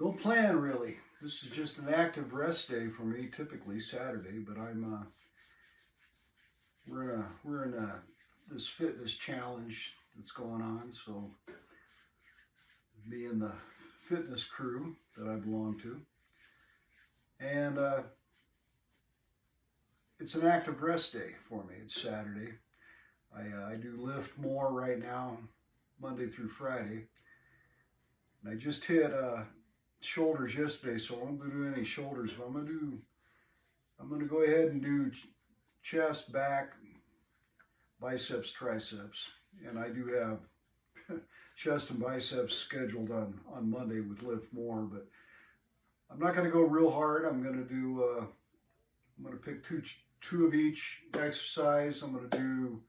No plan really. This is just an active rest day for me, typically Saturday, but we're in this fitness challenge that's going on, so me and the fitness crew that I belong to. And it's an active rest day for me. It's Saturday. I do lift more right now, Monday through Friday. And I just hit shoulders yesterday, so I won't do any shoulders. But I'm gonna go ahead and do chest, back, biceps, triceps, and I do have chest and biceps scheduled on Monday with lift more. But I'm not gonna go real hard. I'm gonna pick two of each exercise. I'm gonna do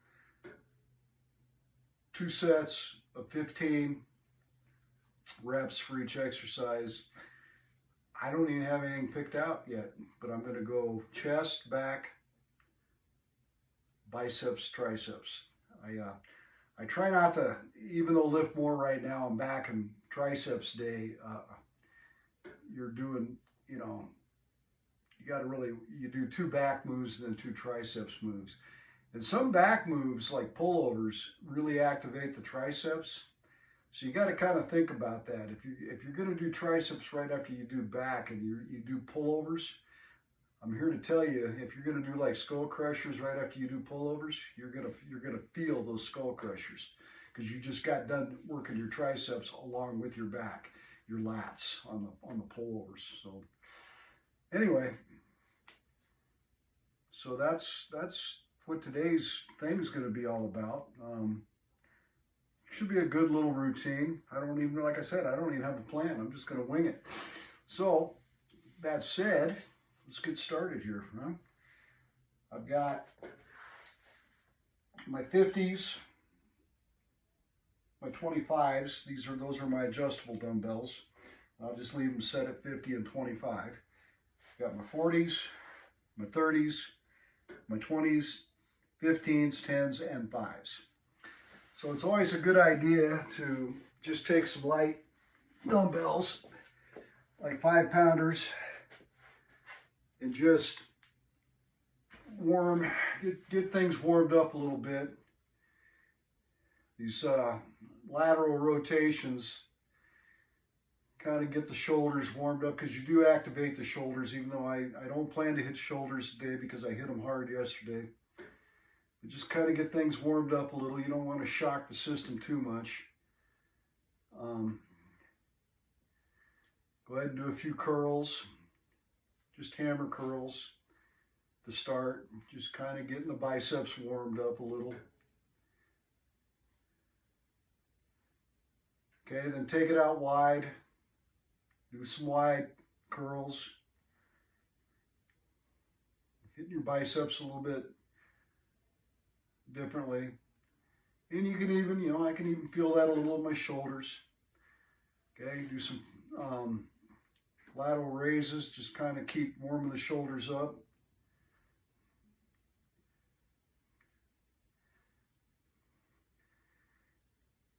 2 sets of 15 reps for each exercise. I don't even have anything picked out yet, but I'm going to go chest, back, biceps, triceps. I try not to, even though lift more right now, I'm back in triceps day. You're doing, you do 2 back moves and then 2 triceps moves. And some back moves like pullovers really activate the triceps. So you got to kind of think about that. If you're going to do triceps right after you do back and you do pullovers, I'm here to tell you, if you're going to do like skull crushers right after you do pullovers, you're gonna feel those skull crushers because you just got done working your triceps along with your back, your lats on the pullovers. So anyway, so that's what today's thing is going to be all about. Should be a good little routine. Like I said, I don't even have a plan. I'm just going to wing it. So that said, let's get started here. Huh? I've got my 50s, my 25s. Those are my adjustable dumbbells. I'll just leave them set at 50 and 25. I've got my 40s, my 30s, my 20s, 15s, 10s, and 5s. So it's always a good idea to just take some light dumbbells, like 5-pounders, and just get things warmed up a little bit. These lateral rotations kind of get the shoulders warmed up because you do activate the shoulders, even though I don't plan to hit shoulders today because I hit them hard yesterday. But just kind of get things warmed up a little. You don't want to shock the system too much. Go ahead and do a few curls, just hammer curls to start. Just kind of getting the biceps warmed up a little. Okay, then take it out wide. Do some wide curls. Hitting your biceps a little bit differently. And you can even, I can even feel that a little in my shoulders. Okay, do some lateral raises, just kind of keep warming the shoulders up.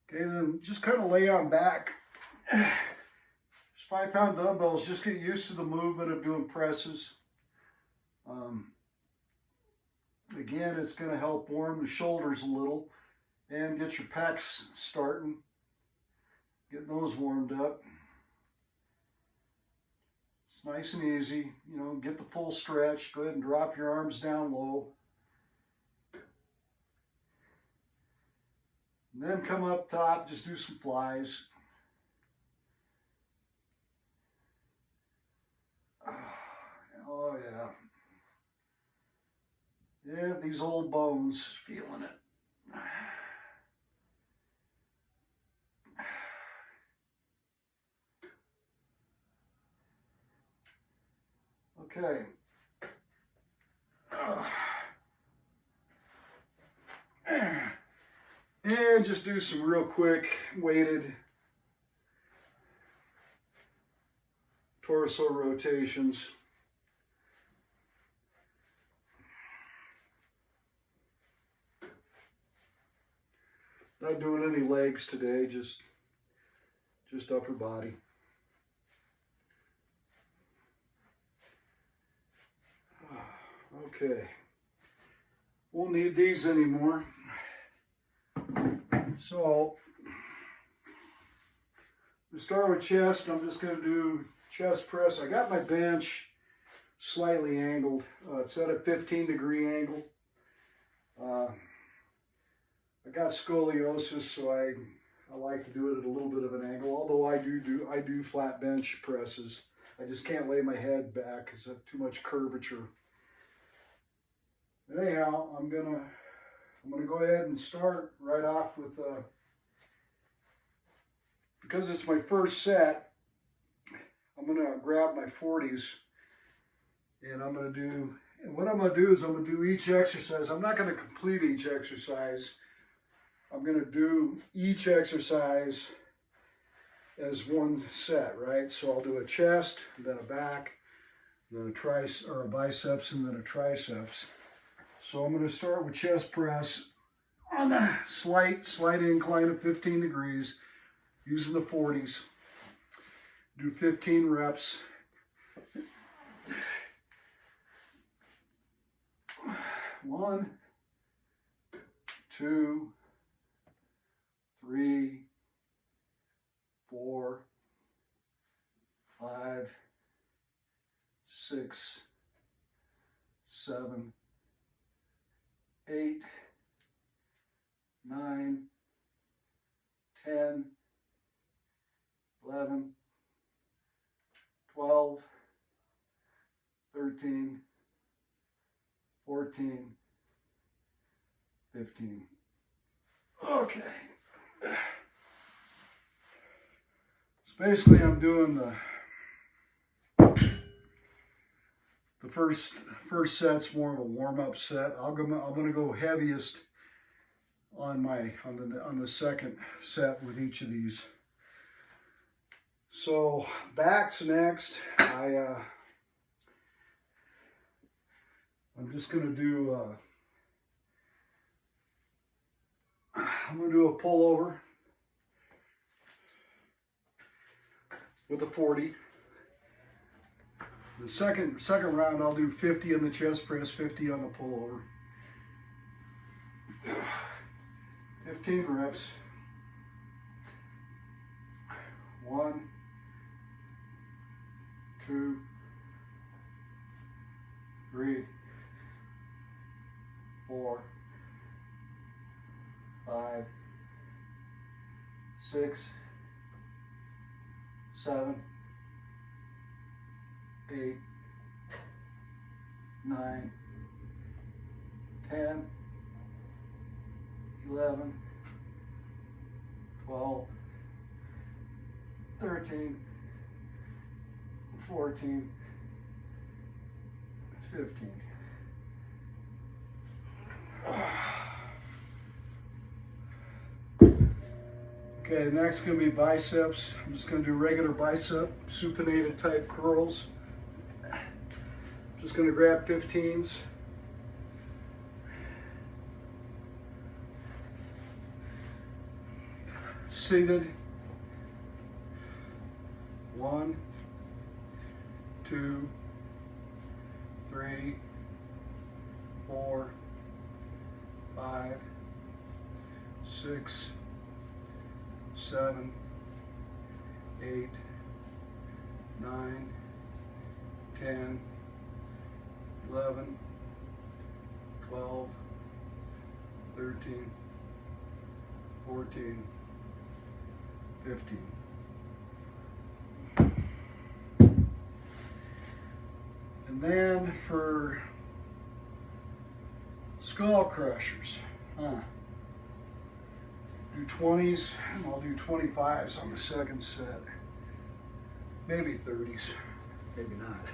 Okay, then just kind of lay on back. 5-pound dumbbells, just get used to the movement of doing presses. Again, it's going to help warm the shoulders a little and get your pecs starting, getting those warmed up. It's nice and easy, get the full stretch. Go ahead and drop your arms down low. And then come up top, just do some flies. Oh yeah. Yeah, these old bones, feeling it. Okay. And just do some real quick weighted torso rotations. Not doing any legs today, just upper body. Okay, won't need these anymore. So, to start with chest, I'm just going to do chest press. I got my bench slightly angled. It's at a 15-degree angle. I got scoliosis, so I like to do it at a little bit of an angle. Although I do flat bench presses. I just can't lay my head back because I have too much curvature. But anyhow, I'm gonna go ahead and start right off with because it's my first set. I'm gonna grab my 40s, and what I'm gonna do is I'm gonna do each exercise. I'm not gonna complete each exercise. I'm gonna do each exercise as one set, right? So I'll do a chest, then a back, then a biceps, and then a triceps. So I'm going to start with chest press on a slight incline of 15 degrees, using the 40s. Do 15 reps. One, 2, 3, 4, 5, 6, 7, 8, 9, 10, 11, 12, 13, 14, 15. Okay. So basically I'm doing the first set's more of a warm-up set. I'm gonna go heaviest on the second set with each of these. So backs next. I'm just gonna do I'm gonna do a pullover with a 40. The second round, I'll do 50 on the chest press, 50 on the pullover. 15 reps. 1, 2, 3, 4, 5, 6, 7, 8, 9, 10, 11, 12, 13, 14, 15. Okay, next going to be biceps. I'm just going to do regular bicep, supinated type curls. Just going to grab 15s. Seated. 1, 2, 3, 4, 5, 6, 7, 8, 9, 10, 11, 12, 13, 14, 15. And then for skull crushers, do 20s, and I'll do 25s on the second set. Maybe 30s, maybe not.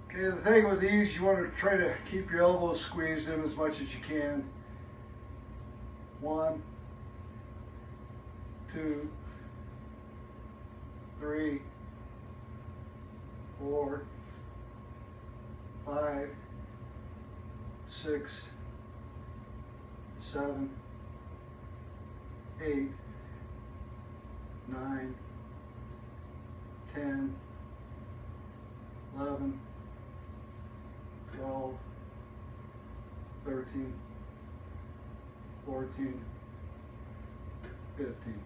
Okay, the thing with these, you want to try to keep your elbows squeezed in as much as you can. 1, 2, 3, 4, 5, 6, 7, 8, 9, 10, 11, 12, 13, 14, 15.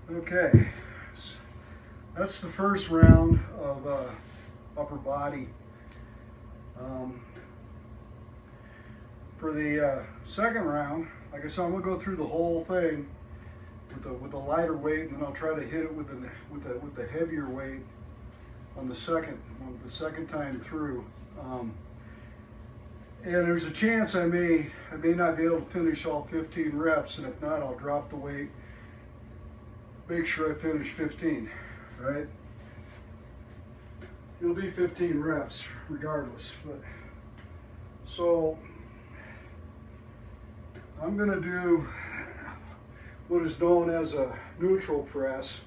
Okay, that's the first round of upper body. For the second round, like I said, I'm gonna go through the whole thing with a lighter weight, and then I'll try to hit it with a heavier weight on the second time through. And there's a chance I may not be able to finish all 15 reps, and if not, I'll drop the weight. Make sure I finish 15, right? It'll be 15 reps regardless. But so I'm gonna do what is known as a neutral press.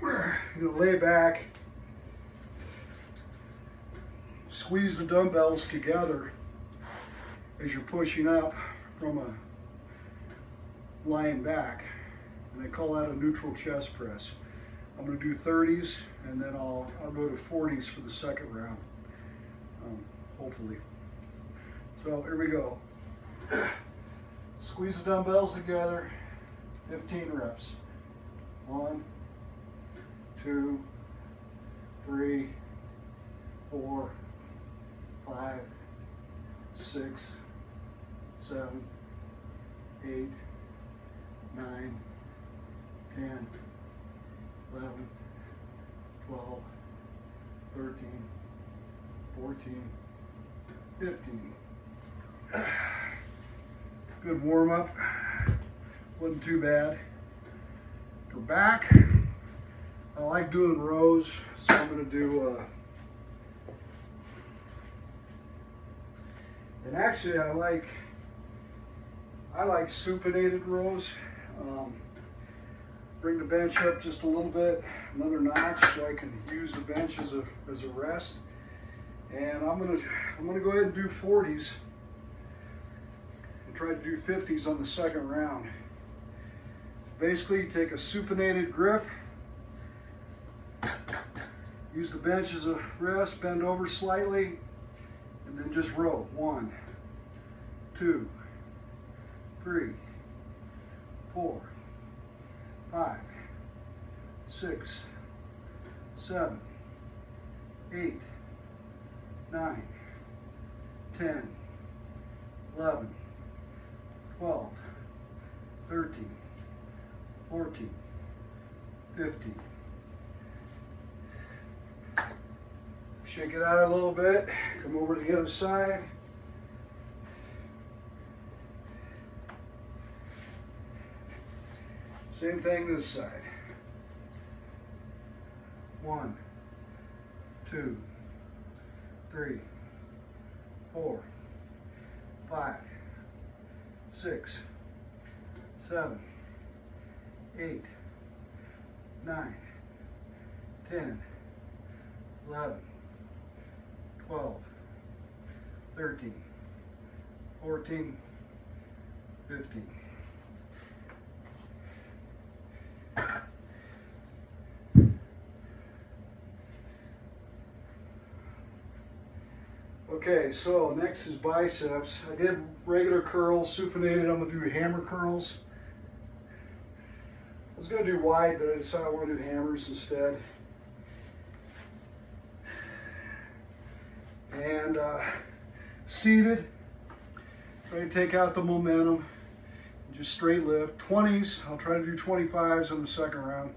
Where you lay back, squeeze the dumbbells together as you're pushing up from a lying back, and I call that a neutral chest press. I'm going to do 30s, and then I'll go to 40s for the second round, hopefully. So here we go. Squeeze the dumbbells together, 15 reps. 1, 2, 3, 4, 5, 6, 7, 8, 9, 10, 11, 12, 13, 14, 15. Good warm up. Wasn't too bad. For back, I like doing rows, so I'm going to do and actually I like supinated rows. Bring the bench up just a little bit, another notch, so I can use the bench as a rest. And I'm gonna go ahead and do 40s and try to do 50s on the second round. Basically, take a supinated grip, use the bench as a rest, bend over slightly, and then just row. 1, 2, 3, 4, 5, 6, 7, 8, 9, 10, 11, 12, 13, 14, 15. Shake it out a little bit, come over to the other side. Same thing this side. 1, 2, 3, 4, 5, 6, 7, 8, 9, 10, 11, 12, 13, 14, 15. Okay, so next is biceps. I did regular curls, supinated. I'm gonna do hammer curls. I was gonna do wide, but I decided I want to do hammers instead. And seated, try to take out the momentum, just straight lift. 20s, I'll try to do 25s on the second round.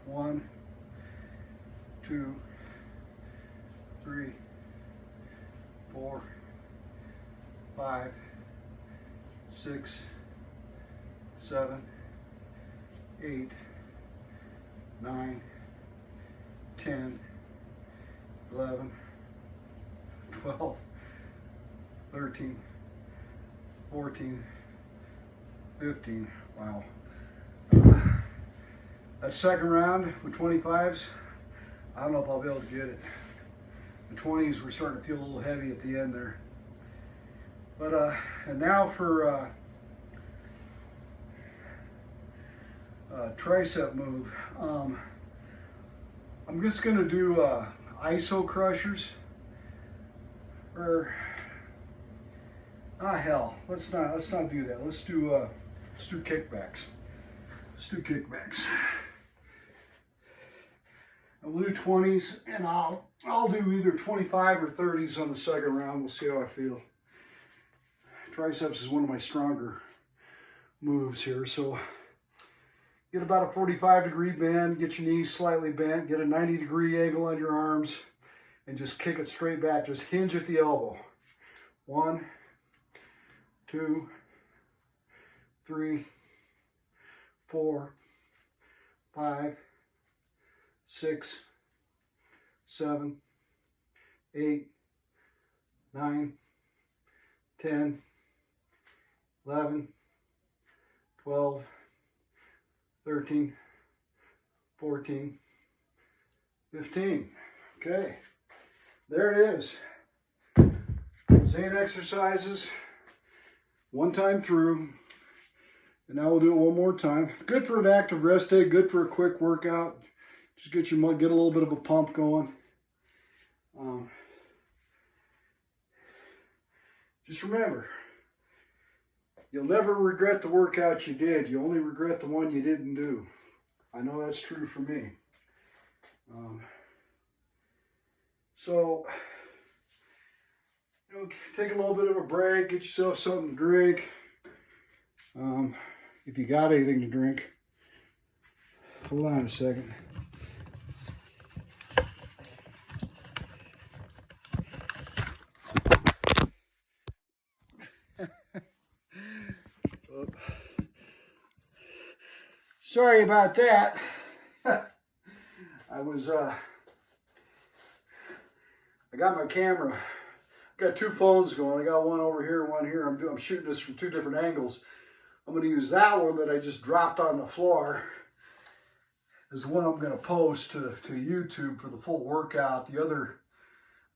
1, 2, 3, 4, 5, 6, 7, 8, 9, 10, 11, 12, 13, 14, 15. Wow. That second round with 25s, I don't know if I'll be able to get it. The 20s were starting to feel a little heavy at the end there. But and now for tricep move. I'm just gonna do iso crushers, or hell, let's not do that. Let's do kickbacks. Let's do kickbacks. And we'll do 20s, and I'll do either 25 or 30s on the second round. We'll see how I feel. Triceps is one of my stronger moves here, so get about a 45-degree bend, get your knees slightly bent, get a 90-degree angle on your arms, and just kick it straight back. Just hinge at the elbow. 1, 2, 3, 4, 5, 6, 7, 8, 9, 10, 11, 12, 13, 14, 15. Okay, there it is. Those 8 exercises, one time through, and now we'll do it one more time. Good for an active rest day, good for a quick workout. Just get a little bit of a pump going. Just remember, you'll never regret the workout you did. You only regret the one you didn't do. I know that's true for me. So, take a little bit of a break, get yourself something to drink. If you got anything to drink. Hold on a second. Sorry about that. I got my camera. I got 2 phones going. I got one over here, one here. I'm shooting this from 2 different angles. I'm going to use that one that I just dropped on the floor as the one I'm going to post to YouTube for the full workout. The other,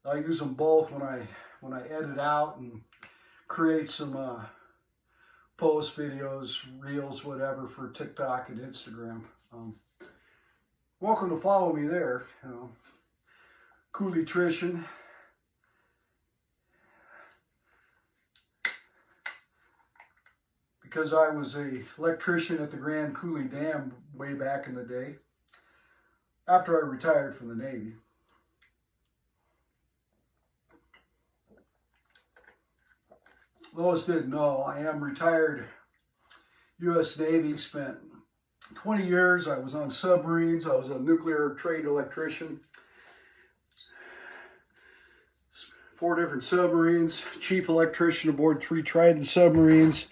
I use them both when I edit out and create some post videos, reels, whatever, for TikTok and Instagram. Welcome to follow me there. Coolitrition. Because I was an electrician at the Grand Coulee Dam way back in the day, after I retired from the Navy. Those didn't know, I am retired U.S. Navy, spent 20 years. I was on submarines. I was a nuclear trained electrician. 4 different submarines, chief electrician aboard 3 Trident submarines.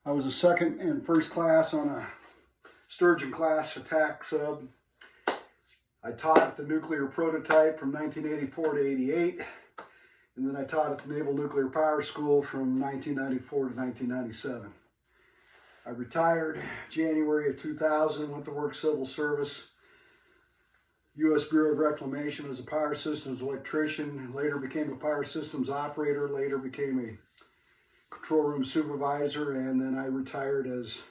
I was a second and first class on a Sturgeon class attack sub. I taught at the nuclear prototype from 1984 to 88. And then I taught at the Naval Nuclear Power School from 1994 to 1997. I retired January of 2000, went to work civil service, U.S. Bureau of Reclamation as a power systems electrician, later became a power systems operator, later became a control room supervisor, and then I retired as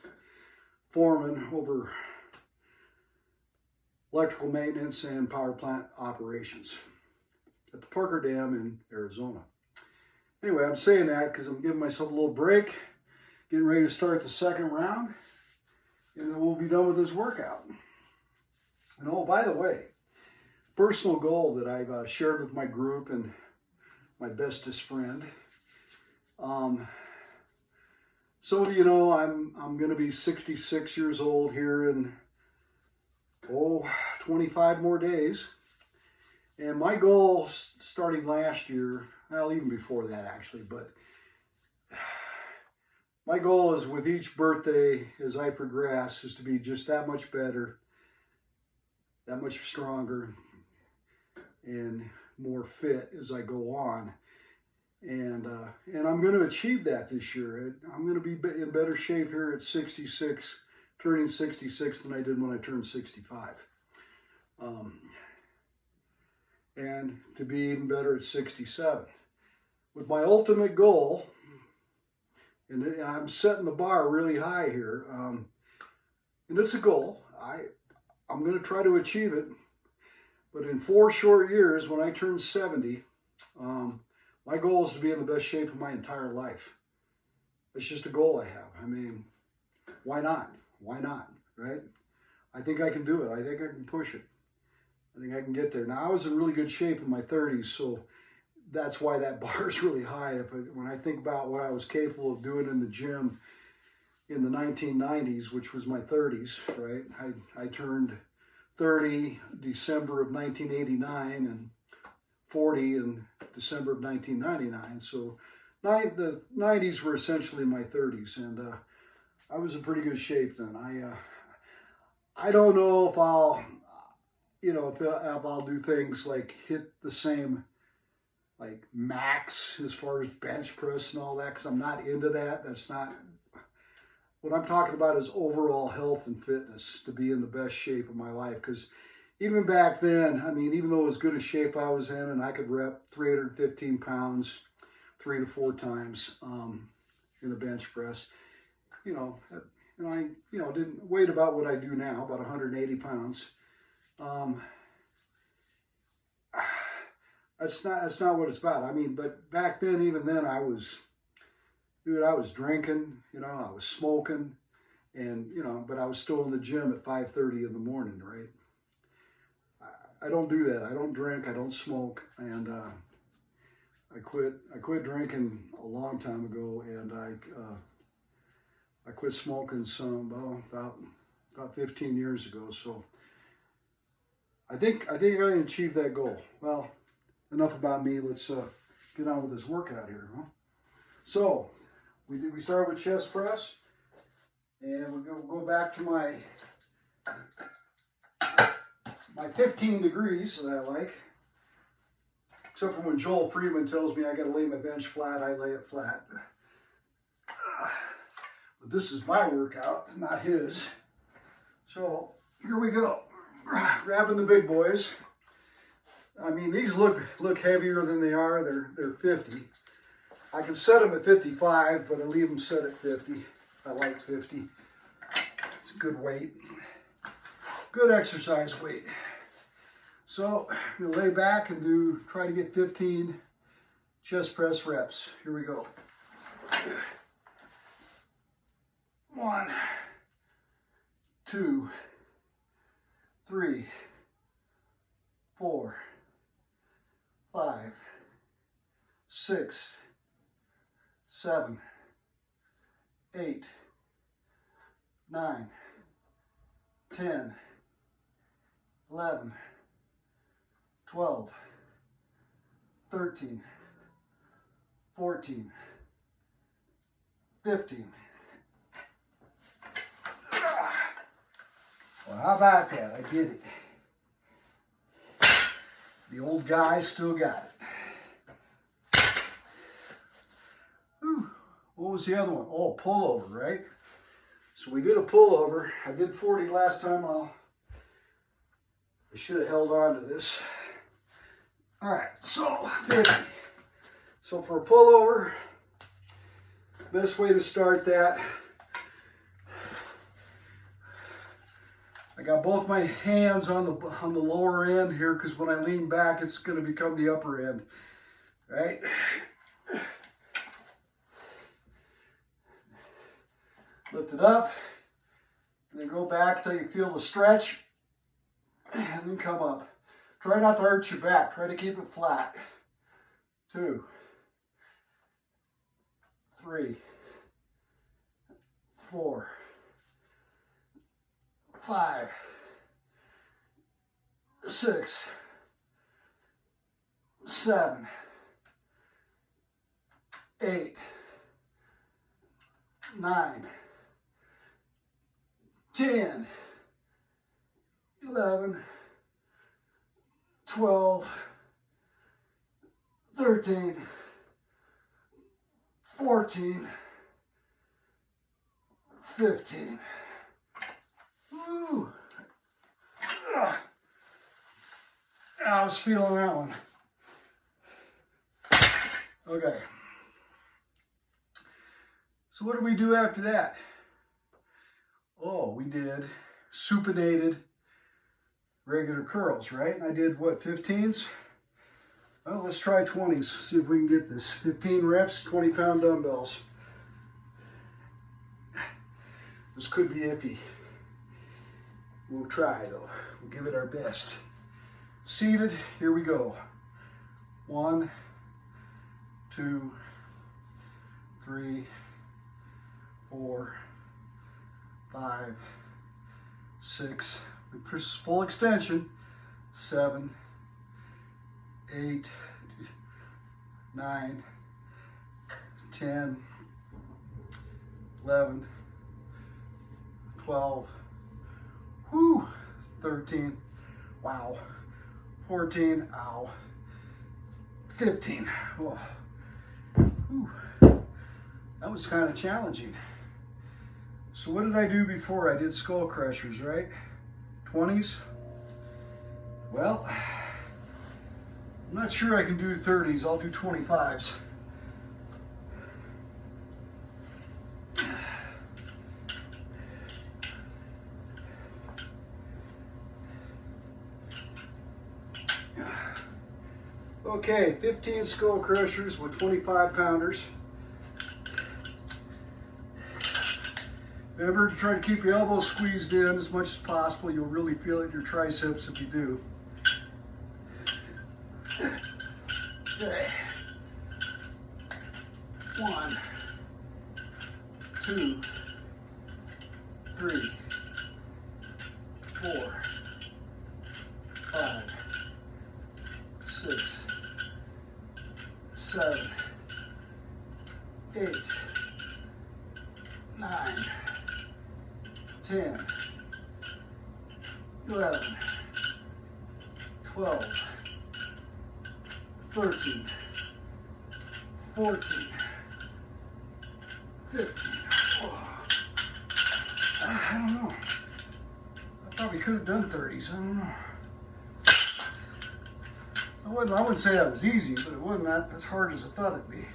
foreman over electrical maintenance and power plant operations at the Parker Dam in Arizona. Anyway, I'm saying that because I'm giving myself a little break, getting ready to start the second round, and then we'll be done with this workout. And oh, by the way, personal goal that I've shared with my group and my bestest friend. So do you know, I'm going to be 66 years old here in 25 more days. And my goal, starting last year, well, even before that actually, but my goal is with each birthday as I progress is to be just that much better, that much stronger, and more fit as I go on. And I'm going to achieve that this year. I'm going to be in better shape here at 66, turning 66 than I did when I turned 65. and to be even better at 67. With my ultimate goal, and I'm setting the bar really high here, and it's a goal. I'm going to try to achieve it, but in 4 short years, when I turn 70, my goal is to be in the best shape of my entire life. It's just a goal I have. I mean, why not? Why not, right? I think I can do it. I think I can push it. I think I can get there. Now, I was in really good shape in my 30s, so that's why that bar is really high. When I think about what I was capable of doing in the gym in the 1990s, which was my 30s, right? I turned 30 December of 1989 and 40 in December of 1999. So the 90s were essentially my 30s, and I was in pretty good shape then. I don't know if I'll, if I'll do things like hit the same like max as far as bench press and all that, because I'm not into that. That's not what I'm talking about. Is overall health and fitness, to be in the best shape of my life. Because even back then, I mean, even though as good a shape I was in, and I could rep 315 pounds 3 to 4 times in a bench press, I didn't weigh about what I do now, about 180 pounds. That's not what it's about. I mean, but back then, even then, I was drinking, I was smoking, and, but I was still in the gym at 5:30 in the morning, right? I don't do that. I don't drink, I don't smoke, and I quit drinking a long time ago, and I quit smoking about 15 years ago. So I think I can achieve that goal. Well, enough about me. Let's get on with this workout here, huh? So we start with chest press, and we're going to go back to my 15 degrees that I like. Except for when Joel Freeman tells me I got to lay my bench flat, I lay it flat. But this is my workout, not his. So here we go. Grabbing the big boys. I mean, these look heavier than they are. They're 50. I can set them at 55, but I leave them set at 50. I like 50. It's a good weight. Good exercise weight. So we'll lay back and try to get 15 chest press reps. Here we go. 1, 2, 3, 4, 5, 6, 7, 8, 9, 10, 11, 12, 13, 14, 15. Well, how about that? I did it. The old guy still got it. Whew. What was the other one? Oh, pullover, right? So we did a pullover. I did 40 last time. I should have held on to this. All right, so 50. So for a pullover, best way to start that, I got both my hands on the lower end here, because when I lean back, it's going to become the upper end, right? Lift it up, and then go back till you feel the stretch, and then come up. Try not to arch your back. Try to keep it flat. 2, 3, 4, 5, 6, 7, 8, 9, 10, 11, 12, 13, 14, 15. Woo. I was feeling that one. Okay. So what did we do after that? Oh, we did supinated regular curls, right? And I did what, 15s? Well, let's try 20s, see if we can get this. 15 reps, 20-pound dumbbells. This could be iffy. We'll try though. We'll give it our best. Seated, here we go. 1, 2, 3, 4, 5, 6, full extension, 7, 8, 9, 10, 11, 12, 13, wow, 14, ow, 15, oh. That was kind of challenging. So what did I do before? I did skull crushers, right? 20s? Well, I'm not sure I can do 30s. I'll do 25s. Okay, 15 skull crushers with 25 pounders. Remember to try to keep your elbows squeezed in as much as possible. You'll really feel it in your triceps if you do. Okay. 1, 2, 3, 4, 5, 6, 7, 8, 9, 10, 11, 12, 13, 14, 15. Oh. I don't know. I probably could have done 30s. I don't know. I wouldn't say that was easy, but it wasn't that as hard as I thought it'd be.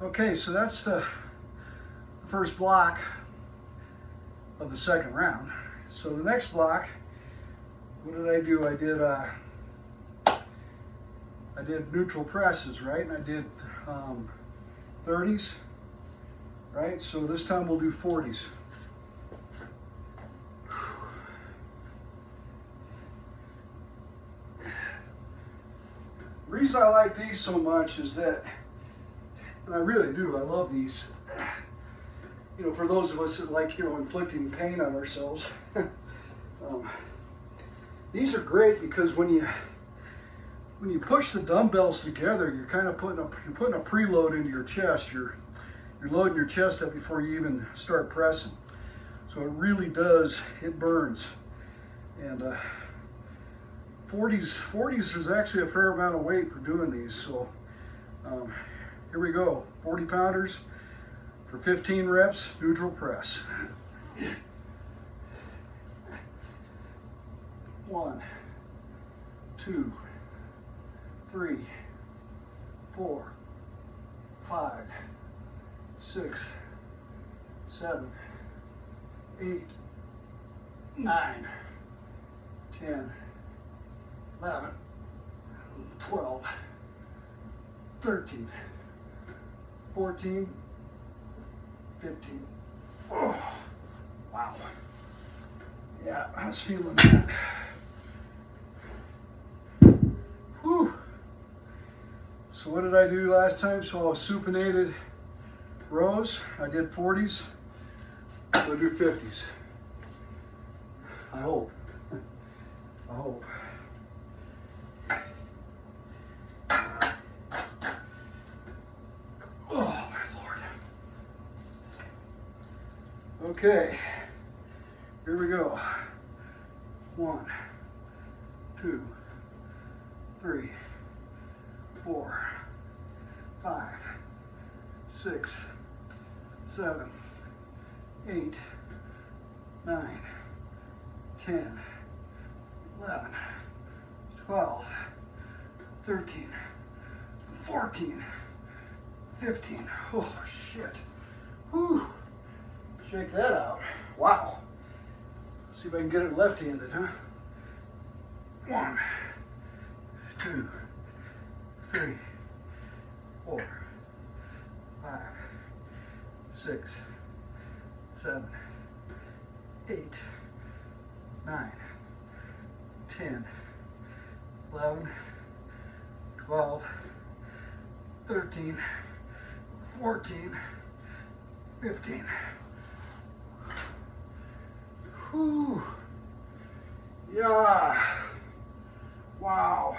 Okay, so that's the first block of the second round. So the next block, what did I do? I did neutral presses, right? And I did 30s, right? So this time we'll do 40s. The reason I like these so much is that, and I really do, I love these. You know, for those of us that like, you know, inflicting pain on ourselves, these are great because when you push the dumbbells together, you're kind of putting a preload into your chest. You're loading your chest up before you even start pressing. So it really does, it burns. And 40s is actually a fair amount of weight for doing these. So here we go, 40 pounders for 15 reps, neutral press. 1, 2, 3, 4, 5, 6, 7, 8, 9, 10, 11, 12, 13, 14, 15. Oh, wow. Yeah, I was feeling that. Whew. So what did I do last time? So I was supinated rows. I did 40s. I'll do 50s. I hope. I hope. Oh, my Lord. Okay. Here we go. 1, 2, 3, 4, 5, 6, 7, 8, 9, 10, 11, 12, 13, 14, 15. Oh, shit. Whew. Shake that out. Wow. See if I can get it left-handed, huh? 1, 2, 3, 4, 5, 6, 7, 8, 9, 10, 11, 12, 13, 14, 15. Whew. Yeah. Wow.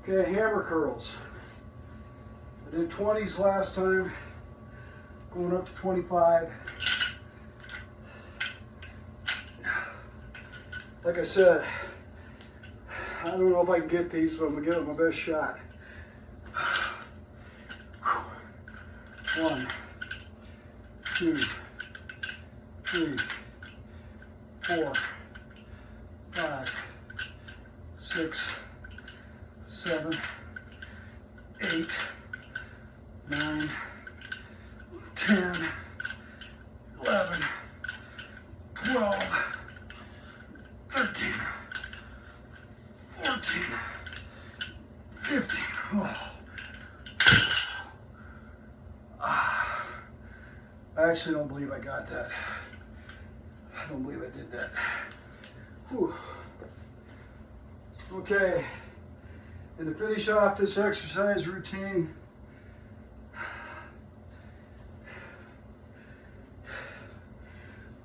Okay, hammer curls. I did 20s last time, going up to 25. Like I said, I don't know if I can get these, but I'm gonna give it my best shot. 1, 2, 3, 4, 5, 6, 7, 8, 9, 10, 11, 12, 13, 14, 15. Oh. I actually don't believe I got that. I don't believe I did that. Whew. Okay, and to finish off this exercise routine,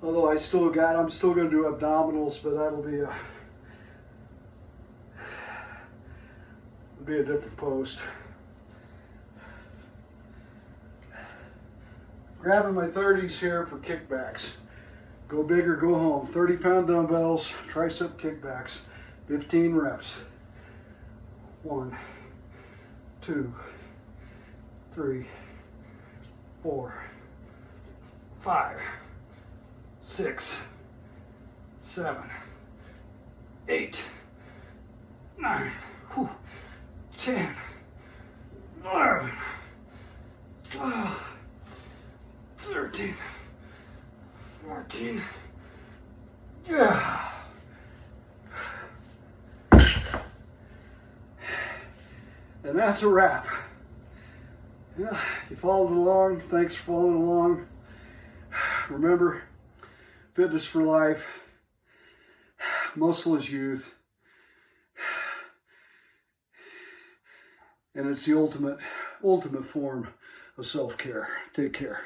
although I'm still going to do abdominals, but that'll be a different post. Grabbing my 30s here for kickbacks. Go big or go home. 30-pound dumbbells, tricep kickbacks, 15 reps. 1, 2, 3, 4, 5, 6, 7, 8, 9, 10, 11, 12, 13, 14, yeah. And that's a wrap. Yeah, if you followed along, thanks for following along. Remember, fitness for life, muscle is youth, and it's the ultimate form of self-care. Take care.